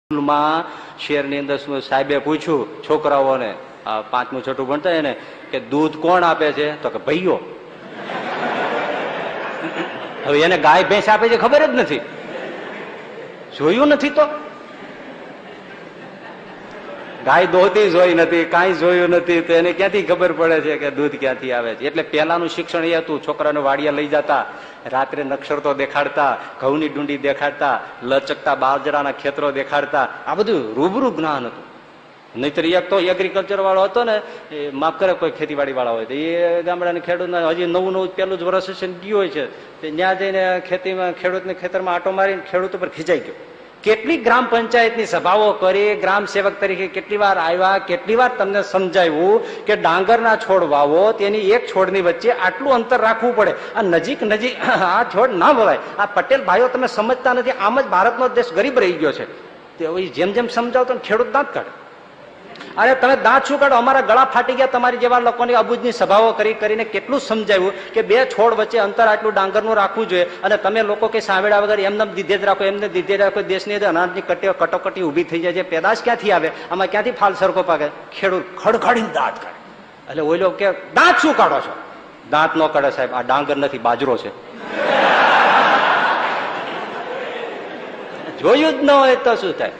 સ્કૂલમાં શહેરની અંદર સાહેબે પૂછ્યું છોકરાઓને, આ 5મું 6ઠું ભણતા એને, કે દૂધ કોણ આપે છે? તો કે ભાઈઓ. હવે એને ગાય ભેંસ આપે છે ખબર જ નથી, જોયું નથી. તો ગાય દોહતી જોઈ નથી, કાંઈ જોયું નથી, તો એને ક્યાંથી ખબર પડે છે કે દૂધ ક્યાંથી આવે છે? એટલે પહેલાનું શિક્ષણ એ હતું, છોકરાને વાડિયા લઈ જતા, રાત્રે નક્ષરતો દેખાડતા, ઘઉંની ડુંડી દેખાડતા, લચકતા બાજરાના ખેતરો દેખાડતા, આ બધું રૂબરૂ જ્ઞાન હતું. નહીતર એક તો એગ્રીકલ્ચર વાળો હતો ને, એ માફ કરે કોઈ ખેતીવાડી વાળા હોય તો એ ગામડાને ખેડૂતને હજી નવું પહેલું જ વર્ષ છે ને ગયું હોય છે, ત્યાં જઈને ખેતીમાં ખેડૂતને ખેતરમાં આટો મારીને ખેડૂત ઉપર ખીચાઈ ગયો. કેટલી ગ્રામ પંચાયતની સભાઓ કરી, ગ્રામ સેવક તરીકે કેટલી વાર આવ્યા, કેટલી વાર તમને સમજાવ્યું કે ડાંગરના છોડ વાવો, તેની એક છોડની વચ્ચે આટલું અંતર રાખવું પડે, આ નજીક નજીક આ છોડ ના વવાય. આ પટેલ ભાઈઓ તમે સમજતા નથી, આમ જ ભારતનો દેશ ગરીબ રહી ગયો છે. જેમ જેમ સમજાવતો ખેડૂત દાંત કાઢે. અરે તમે દાંત શું કાઢો, અમારા ગળા ફાટી ગયા તમારી જેવા લોકોની અબુજની સભાઓ કરીને કેટલું સમજાવ્યું કે બે છોડ વચ્ચે અંતર આટલું ડાંગરનું રાખવું જોઈએ, અને તમે લોકો કે સાંભળ્યા વગર એમને દીધે જ રાખો, એમને દીધે રાખો. દેશની અંદર અનાજની કટોકટી ઉભી થઈ જાય છે, પેદાશ ક્યાંથી આવે? આમાં ક્યાંથી ફાલ સરખો પાકે? ખેડૂત ખડખડીને દાંત કાઢે. એટલે ઓઈ લોકો કે દાંત શું કાઢો છો? દાંત ન કાઢે સાહેબ, આ ડાંગર નથી બાજરો છે. જોયું જ ન હોય તો શું થાય?